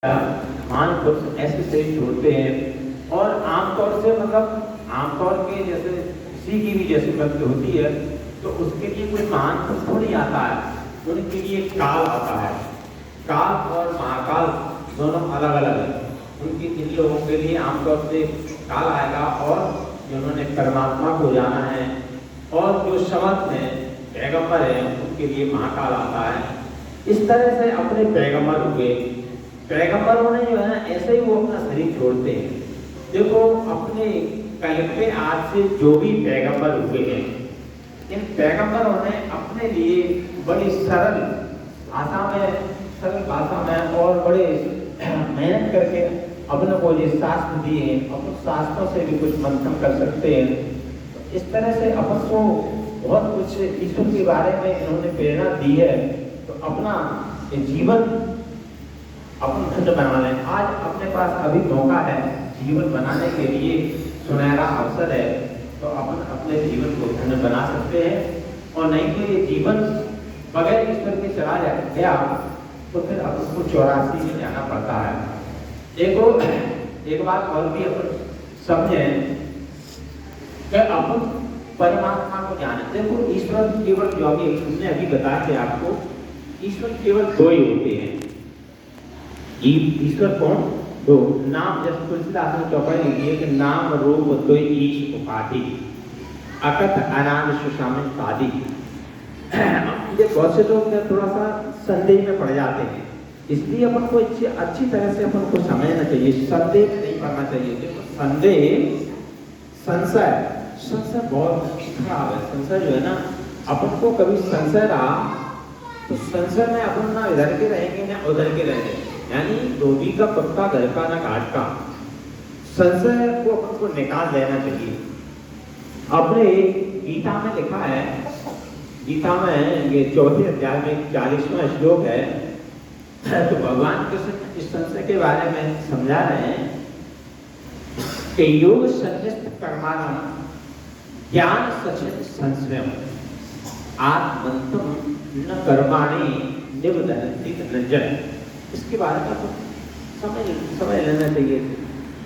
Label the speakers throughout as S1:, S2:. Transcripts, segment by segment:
S1: महान पुरुष ऐसे श्रेष्ठ होते हैं और आमतौर से आमतौर के जैसे किसी की भी जैसी मृत्यु होती है तो उसके लिए कोई महान पुरुष थोड़ी आता है, उनके लिए काल आता है। काल और महाकाल दोनों अलग अलग है। उनके इन लोगों के लिए आमतौर से काल आएगा और जिन्होंने परमात्मा को जाना है और जो समर्थ हैं पैगंबर हैं उनके लिए महाकाल आता है। इस तरह से अपने पैगंबर हुए, पैगंबरों ने जो है ऐसे ही वो अपना शरीर छोड़ते हैं। देखो अपने कल पे आज से जो भी पैगंबर हुए हैं, इन पैगंबरों ने अपने लिए बड़ी सरल भाषा में और बड़े मेहनत करके अपने को ये शास्त्र दिए हैं। अपन शास्त्रों से भी कुछ मंथन कर सकते हैं। इस तरह से अपन को बहुत कुछ ईश्वर के बारे में इन्होंने प्रेरणा दी है। तो अपना जीवन अपन धन्य बना लें। आज अपने पास अभी मौका है जीवन बनाने के लिए, सुनहरा अवसर है, तो अपन अपने जीवन को धन्य बना सकते हैं। और नहीं तो ये जीवन बगैर ईश्वर के चला गया तो फिर अपन को 84 में जाना पड़ता है। एक बात और भी अपन समझें कि अपन परमात्मा को जाने। देखो ईश्वर केवल जो अभी हमने अभी बताया कि आपको ईश्वर केवल दो ही होते हैं। ईश्वर कौन? दो। नाम जैसे तुलसीदास ने चौपाई लिखी है कि नाम रूप दो ईश उपाधि अकथ अनाद सुशामिन सादी। ये बहुत से लोग थोड़ा सा संदेह में पड़ जाते हैं, इसलिए अपन को अच्छी तरह से अपन को समझना चाहिए, संदेह नहीं पड़ना चाहिए। देखो संशय बहुत खराब है। संशय जो है ना, अपन को कभी संशय रहा तो संशय में अपन ना इधर के रहेंगे ना उधर के रहेंगे, यानी धोबी का पत्ता घर का ना घाट का। संशय को अपन को निकाल देना चाहिए। अपने गीता में लिखा है, गीता में ये 4थे अध्याय में 40वां श्लोक है, तो भगवान कृष्ण इस संशय के बारे में समझा रहे हैं कि योग संन्यास्त कर्माणं ज्ञान सचित संशयम् आत्मन्तं न कर्माणि निबधन्ति धनंजय। इसके बारे में समझ लेना चाहिए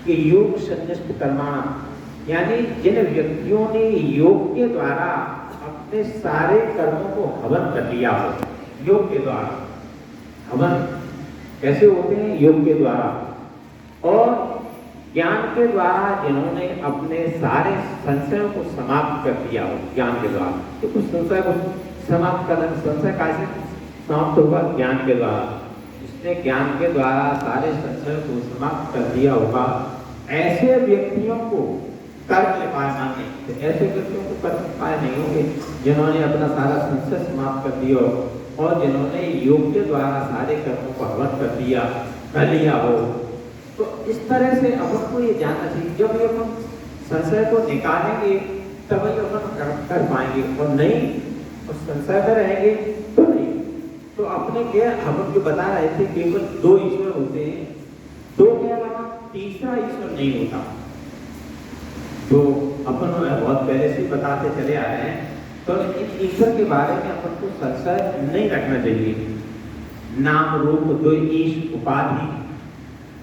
S1: कि योग संन्यास्त कर्माणं, यानी जिन व्यक्तियों ने योग के द्वारा अपने सारे कर्मों को हवन कर लिया हो। योग के द्वारा हवन कैसे होते हैं? योग के द्वारा। और ज्ञान के द्वारा जिन्होंने अपने सारे संशयों को समाप्त कर दिया हो, ज्ञान के द्वारा। तो कुछ संशय को समाप्त करना, संशय कैसे समाप्त होगा? ज्ञान के द्वारा। जिसने ज्ञान के द्वारा सारे संशयों को समाप्त कर दिया होगा, ऐसे व्यक्तियों को कर्म पाए माने। तो ऐसे व्यक्तियों को कर्म पाए नहीं होंगे जिन्होंने अपना सारा संशय समाप्त कर दिया हो और जिन्होंने योग के द्वारा सारे कर्मों को हवन कर लिया हो। तो इस तरह से अपन को ये जानना चाहिए, जब ये अपन संशय को निकालेंगे तब ही अपन कर पाएंगे, और नहीं और संशय में रहेंगे तो नहीं। तो अपने क्या हम जो बता रहे थे, केवल 2 ईश्वर होते हैं, 2 के अलावा तीसरा ईश्वर नहीं होता। तो अपन बहुत पहले से बताते चले आ रहे हैं। तो इस ईश्वर के बारे में अपन को संशय नहीं रखना चाहिए। नाम रूप 2 ईश उपाधि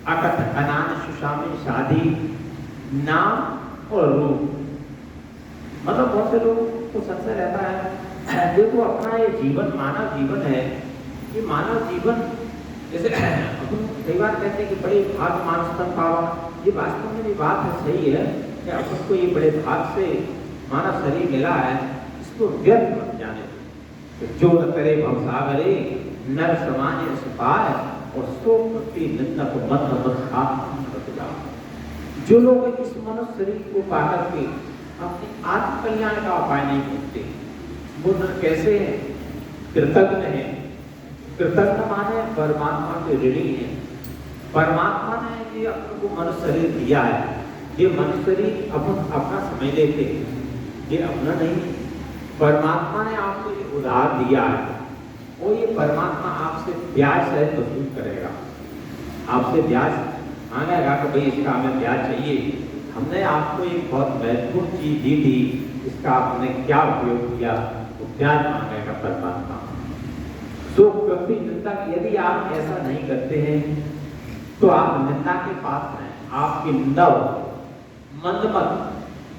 S1: अकथ अनाद सुशामिन साधी। नाम और रूप, मतलब बहुत से लोगों को संशय रहता है। देखो अपना ये जीवन मानव जीवन है, ये मानव जीवन जैसे अपन कई बार कहते हैं कि बड़े भाग मानस्तम पावा। ये वास्तव में ये बात है, सही है कि अपन को ये बड़े भाग से मानव शरीर मिला है, इसको व्यर्थ मत जाने। तो जो न करे भवसागरे नर समाज पाए और सो प्रति निंदा को मत जाओ। जो लोग इस मनुष्य शरीर को पाकर के अपने आत्म कल्याण का उपाय नहीं ढूंढते, वो कैसे हैं? कृतज्ञ हैं। कृतज्ञ माने परमात्मा के ऋणी है। परमात्मा ने ये अपन को मनुष्य शरीर दिया है, ये मनुष्य शरीर अपन अपना समझ लेते हैं, ये अपना नहीं। परमात्मा ने आपको ये उधार दिया है और ये परमात्मा आपसे ब्याज सहित वसूल करेगा। आपसे ब्याज मांगेगा कि भाई इसका हमें ब्याज चाहिए। हमने आपको एक बहुत महत्वपूर्ण चीज दी थी, इसका आपने क्या उपयोग किया? तो ब्याज मांगेगा परमात्मा। तो व्यक्ति चिंता, यदि आप ऐसा नहीं करते हैं तो आप निंदा के पात्र हैं, आपकी निंदा होगी। मंद मत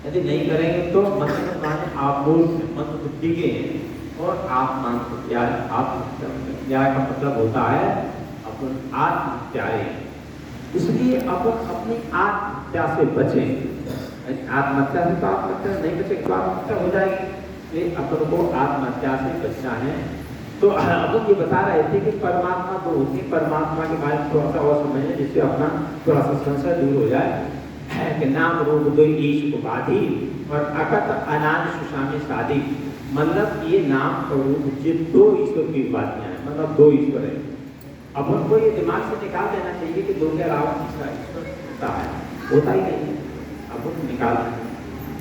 S1: यदि नहीं करेंगे तो मंद माने आप मंद बुद्धि के हैं और आप मानसिक आत्महत्या का मतलब होता है अपन आत्महत्याएं। इसलिए अपन अपनी आत्महत्या से बचें। आत्महत्या से तो आत्महत्या नहीं बचे तो आत्महत्या हो जाएगी। ये अपन को आत्महत्या से बचना है। तो अपन ये बता रहे थे कि परमात्मा तो होती, परमात्मा के बारे में थोड़ा सा और समझें जिससे अपना थोड़ा सा संशय दूर हो जाए कि नाम रूप दो ईश उपाधि और अकत अनाद सुशामी शादी। मतलब ये नाम और रूप ये दो ईश्वर की उपाधियां हैं, मतलब दो ईश्वर है। अपन को ये दिमाग से निकाल देना चाहिए कि दो के अलावा तीसरा ईश्वर होता है, होता ही नहीं है। अपन निकाल दें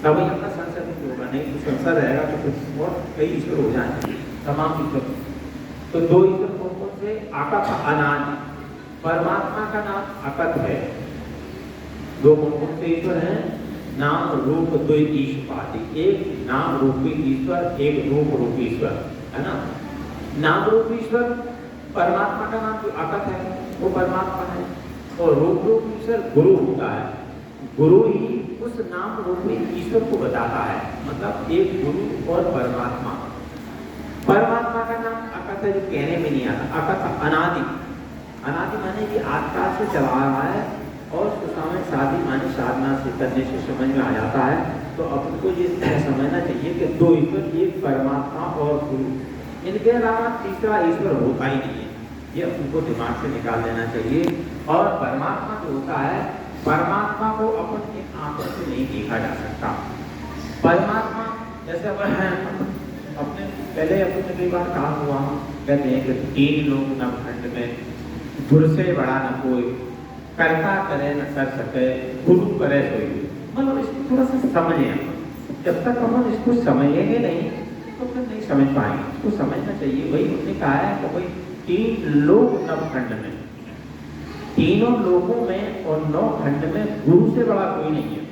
S1: तब ही अपना संशय नहीं होगा, नहीं तो संशय रहेगा तो कुछ और कई ईश्वर हो जाएंगे, तमाम ईश्वर। तो दो ईश्वर कौन कौन से? अकत अनादि, परमात्मा का नाम अकत है। दो कौन कौन से ईश्वर हैं? नाम रूप द्वै ईश उपाधि। एक नाम रूपी ईश्वर, एक रूप रूपी ईश्वर, है ना। नाम रूप ईश्वर परमात्मा का नाम जो अकत है वो परमात्मा है, और रूप रूप ईश्वर गुरु होता है। गुरु ही उस नाम रूपी ईश्वर को बताता है, मतलब एक गुरु और परमात्मा। परमात्मा का नाम अकत है जो कहने में नहीं आता। अकत अनादि, अनादि माने कि आत्मा से चला रहा है और सुसामे शादी माने साधना से करने से समझ में आ जाता है। तो अपन को ये समझना चाहिए कि दो ईश्वर, एक परमात्मा और गुरु, इनके अलावा तीसरा ईश्वर होता ही नहीं है। ये उनको दिमाग से निकाल देना चाहिए। और परमात्मा जो होता है, परमात्मा को अपन इन आंखों से नहीं देखा जा सकता। परमात्मा जैसे अपने पहले अपने कई बार कहा हुआ, कहते हैं कि तीन लोग नवखंड में, गुरु से बड़ा न कोई, कर्ता करे न कर सके, गुरु करे कोई। मतलब इसको थोड़ा सा समझें। जब तक हम इसको समझेंगे नहीं तो फिर नहीं समझ पाएंगे। इसको समझना चाहिए। वही उसने कहा है कि भाई तीन लोग नवखंड में, तीनों लोगों में और नौ खंड में गुरु से बड़ा कोई नहीं है।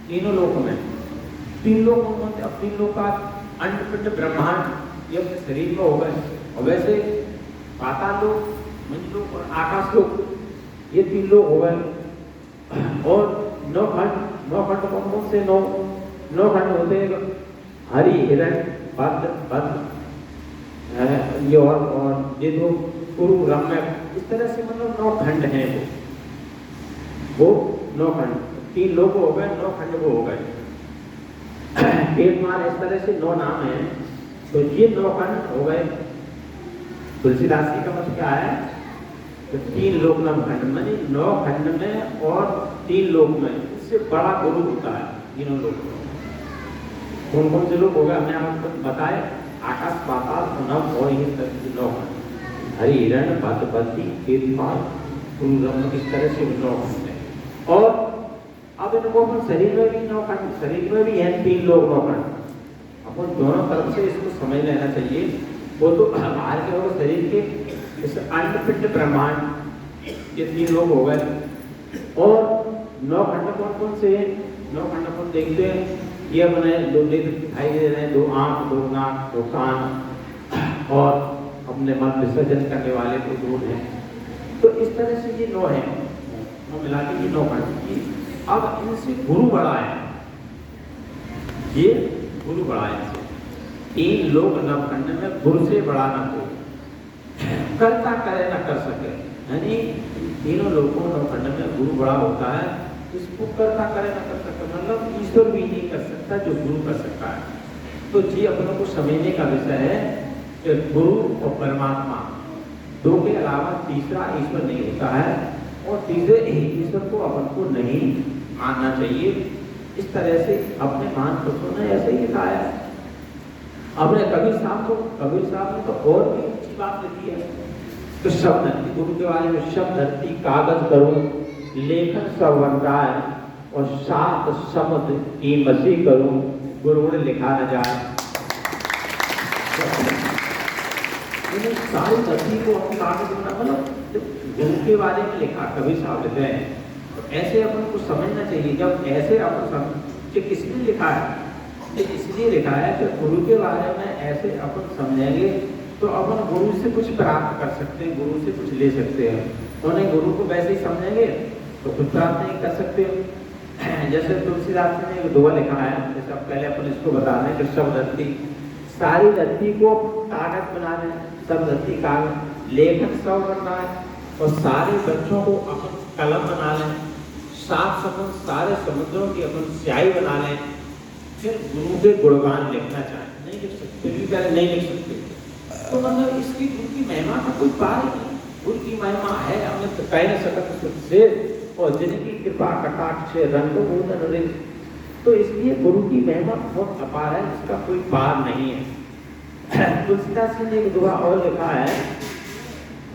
S1: तीनों लोगों में, तीन लोग कौन थे? अब तीन लोग का अंडपिंड ब्रह्मांड ये अपने शरीर में हो गए, और वैसे पाताल लोग, मंच लोग और आकाश लोग, ये तीन लोग हो गए। और नौ खंड, नौ खंड कौन कौन से? नौ खंड होते हैं हरि, हिरण, भद्र, ये और ये दो कुरु, रम्य, इस तरह से मतलब नौ खंड हैं। वो नौ खंड, तीन लोग हो गए, नौ खंड वो हो गए। एक मार इस तरह से नौ नाम है। तो ये नौ खंड हो गए। तुलसीदास जी का मत क्या है? तो तीन लोक नवखंड में, नौ खंड में और तीन लोक में, इससे बड़ा गुरु होता है तीनों लोग। कौन कौन से लोग हो गए हमने आपको बताए? आकाश, पाताल, नभ और ये नौ खंड, हरि, हिरण, भद्र, केतुपाल, गुरु, ब्रह्म, इस तरह से नौ खंड है। और अब इनको अपन शरीर में भी नौ खंड, शरीर में भी है तीन लोग नौ खंड। अपन दोनों तरफ से इसको समझ लेना चाहिए। वो तो बाहर के लोग शरीर के इस अंडपिंड ब्रह्मांड, ये तीन लोग हो गए। और नौ खंड कौन कौन से हैं? नौ खंड अपन देखते हैं, ये अपने दो नेत्र दिखाई दे रहे हैं, दो आंख, दो नाक, दो कान, और अपने मन विसर्जन करने वाले को दो हैं। तो इस तरह से ये नौ है, वो मिला के ये नौ खंड। अब इनसे गुरु बड़ा है, ये गुरु बड़ा है इनसे। तीन लोग नवखंड में गुरु से बड़ा न हो, कर्ता करे न कर सके। यानी तीनों लोगों नवखंड में गुरु बड़ा होता है, इसको कर्ता करे न कर सके, मतलब ईश्वर भी नहीं कर सकता जो गुरु कर सकता है। तो जी अपनों को समझने का विषय है कि गुरु और परमात्मा दो के अलावा तीसरा ईश्वर नहीं होता है, और तीसरे ईश्वर को अपन को नहीं मानना चाहिए। इस तरह से अपने महान पुरुषों ने ऐसे ही कहा है। अपने कबीर साहब ने तो और भी अच्छी बात लिखी है। तो शब्द धरती, गुरु के बारे में, शब्द धरती कागज करूं, लेखन सब वंदाय, और सात समुद्र की मसी करूं, गुरु ने लिखा न जाए। सारी धरती को हम कागज बना, मतलब गुरु के बारे में लिखा कबीर साहब लिख रहे हैं। तो ऐसे अपन को समझना चाहिए। जब ऐसे अपन समझ, किसने लिखा है? इसलिए लिखा है कि गुरु के बारे में ऐसे अपन समझेंगे तो अपन गुरु से कुछ प्राप्त कर सकते हैं, गुरु से कुछ ले सकते हैं। उन्हें गुरु को वैसे ही समझेंगे तो कुछ प्राप्त नहीं कर सकते हो। जैसे तुलसीदास ने एक दोहा लिखा है, जैसे अब पहले अपन इसको बता रहे हैं कि सब धरती, सारी धरती को कागज बना रहे हैं, सब धरती कागज, लेखन सब बन रहा है, और सारे बच्चों को अपन कलम बना लें, सात समुद्र सारे समुद्रों की अपन स्याही बना लें, फिर गुरु के गुणगान लिखना चाहें, नहीं लिख सकते, फिर भी पहले नहीं लिख सकते। तो मतलब इसकी गुरु की महिमा का कोई पार नहीं, गुरु की महिमा है हमें तो कह नहीं सकते से, और जिनकी कृपा कटाक्ष से रंग बोधन रे, तो इसलिए गुरु की महिमा बहुत अपार है, इसका कोई पार नहीं है। तुलसीदास ने एक दोहा और लिखा है,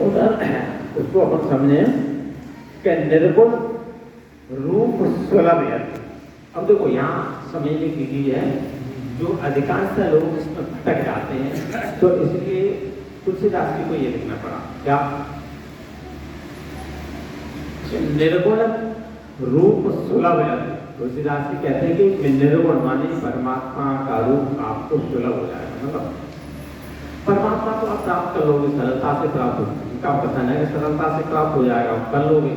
S1: उधर उसको अपन समझे कि निर्गुण रूप सुलभ है। अब देखो यहाँ समझने की चीज है, जो अधिकांश लोग इसमें भटक जाते हैं, तो इसलिए तुलसीदास जी को ये लिखना पड़ा क्या, निर्गुण रूप सुलभ है। तुलसीदास जी कहते हैं कि निर्गुण माने परमात्मा का रूप आपको सुलभ हो जाएगा, मतलब परमात्मा को आप प्राप्त कर लोगे, सरलता से प्राप्त होगा, उनका कथन है कि सरलता से प्राप्त हो जाएगा, कर लोगे।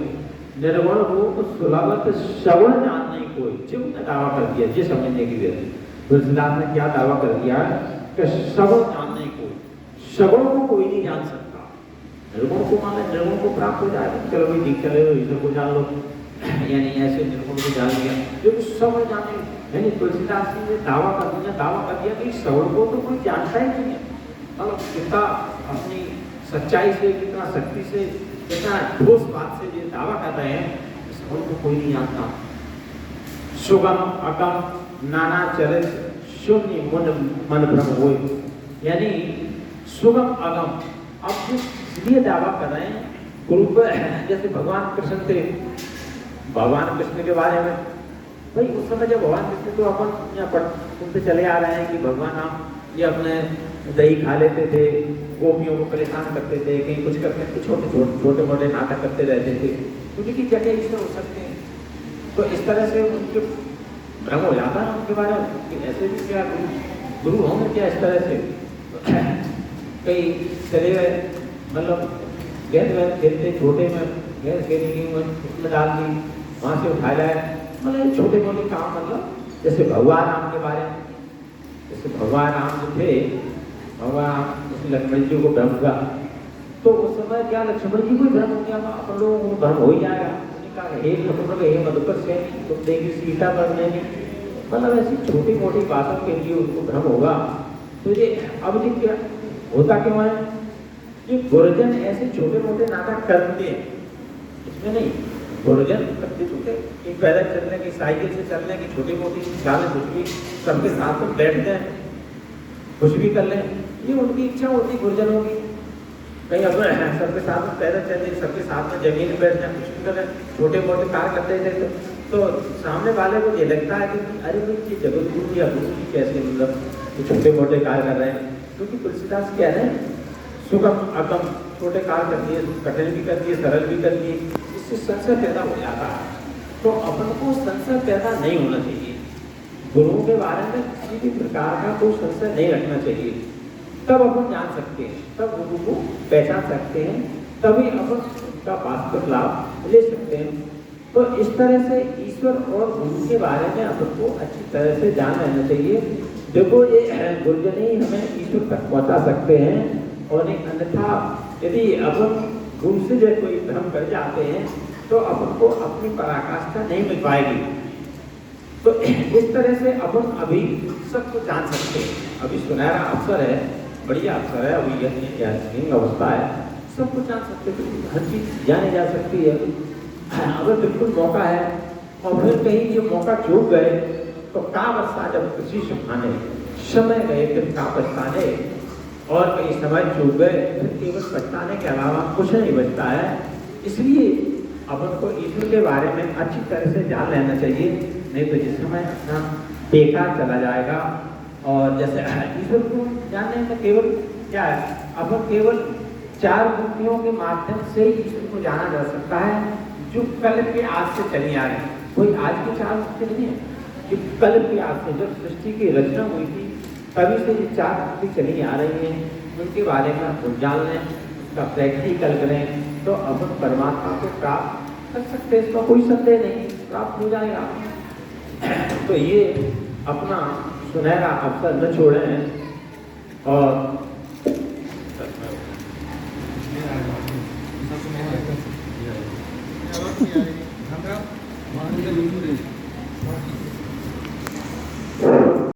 S1: निर्गुण रूप सुलभ श्रवण जानने कोई, जीव ने दावा कर दिया, ये समझने की जरूरत है। तुलसीदास ने क्या दावा कर दिया कि श्रवण जानने कोई, श्रवण को कोई नहीं जान सकता। निर्गुण को माने निर्गुण को प्राप्त हो जाएगा, चलो भाई ठीक चले ईश्वर को जान लो, यानी ऐसे निर्गुण को जान लिया, जो श्रवण जाने, यानी तुलसीदास जी ने दावा कर दिया कि श्रवण को तो कोई जानता ही नहीं है, मतलब कितना अपनी सच्चाई से, कितना शक्ति से, कितना ठोस बात से ये दावा कर रहे हैं, श्रवण को कोई नहीं जानता। सुगम अगम नाना चरित शून्य मन भ्रम होए, यानी सुगम अगम, अब इसलिए दावा कर रहे हैं गुरु पर, जैसे भगवान कृष्ण थे, भगवान कृष्ण के बारे में भाई उस समय जब भगवान कृष्ण तो अपन यहाँ सुनते चले आ रहे हैं कि भगवान आप ये अपने दही खा लेते थे, गोपियों को परेशान करते थे, कहीं कुछ करते थे, छोटे मोटे नाटक करते रहते थे, उनकी जगह इससे हो सकते हैं। तो इस तरह से उनके भ्रम हो जाता है उनके बारे में कि ऐसे भी क्या गुरु होंगे क्या, इस तरह से कई चले गए, मतलब गेंद खेलते छोटे में गेंद खेलेंगे उसमें डाल दी, वहाँ से उठा लाए, मतलब छोटे मोटे काम, मतलब जैसे भगवान राम के बारे में, जैसे भगवान राम जो थे, भगवान लक्ष्मण जी को भ्रम हुआ, तो उस समय क्या लक्ष्मण जी को भ्रम हो गया, अपन लोगों को भ्रम हो ही जाएगा, हे लक्ष्मण हे मधुकर से तुम देखी सीता पर नहीं, मतलब ऐसी छोटी मोटी बातों के लिए उनको भ्रम होगा। तो ये अब ये क्या होता क्यों है, ये गुरुजन ऐसे छोटे मोटे नाटक करते हैं, इसमें नहीं, गुरुजन करते छोटे, एक पैदल चलने की, साइकिल से चलने की, छोटी मोटी चालें, कुछ भी सबके साथ में बैठते हैं, कुछ भी कर लें, ये उनकी इच्छा होती गुरुजनों की, कहीं अपने सबके साथ में पैदल चलने, सबके साथ में जमीन में बैठ जाए, कुछ भी कर लें, छोटे मोटे कार्य करते थे, तो सामने वाले को ये लगता है कि अरे भाई ये जगत गुरु या गुरु की कैसे, मतलब ये छोटे मोटे कार्य कर रहे हैं, क्योंकि तुलसीदास क्या है, सुगम अगम छोटे कार्य कर दिए, कठिन भी कर दिए, सरल भी कर दिए, इससे संशय पैदा हो जाता है। तो अपन को संशय पैदा नहीं होना चाहिए, गुरुओं के बारे में किसी भी प्रकार का कोई संशय नहीं रखना चाहिए, तब अपन जान सकते हैं, तब गुरु को पहचान सकते हैं, तभी अपन उसका वास्तविक लाभ ले सकते हैं। तो इस तरह से ईश्वर और गुरु के बारे में अपन को अच्छी तरह से जान लेना चाहिए। देखो ये गुरुजन ही हमें ईश्वर तक पहुंचा सकते हैं, और एक अन्यथा यदि अपन गुरु से जो कोई भ्रम कर जाते हैं तो अपन को अपनी पराकाष्ठा नहीं मिल पाएगी। तो इस तरह से अपन अभी सब कुछ जान सकते हैं, अभी सुनहरा अवसर है, बढ़िया अवसर है, अभी यह अवस्था है, सब कुछ जान सकते हैं, हर चीज जानी जा सकती है अगर बिल्कुल मौका है। और फिर कहीं ये मौका चूक गए तो का बचता, जब किसी सुखाने समय गए फिर का बचताने, और कहीं समय चूक गए फिर केवल पछताने के अलावा कुछ नहीं बचता है। इसलिए अपन को ईश्वर के बारे में अच्छी तरह से जान लेना चाहिए, नहीं तो जिस समय अपना बेकार चला जाएगा। और जैसे ईश्वर को जानने में केवल क्या है, अपन केवल 4 मूर्तियों के माध्यम से ही ईश्वर को जाना जा सकता है, जो कल के आज से चली आ रही है। कोई आज की 4 मूर्ति नहीं है, जो कल के आज से, जब सृष्टि की रचना हुई थी तभी से ये 4 मूर्ति चली आ रही हैं, उनके बारे में आप जान लें, उसका प्रैक्टिकल करें, तो अपन परमात्मा को प्राप्त कर सकते हैं, इसमें कोई संदेह नहीं, प्राप्त हो जाएगा। तो ये अपना सुनहरा अवसर न छोड़ें और
S2: हम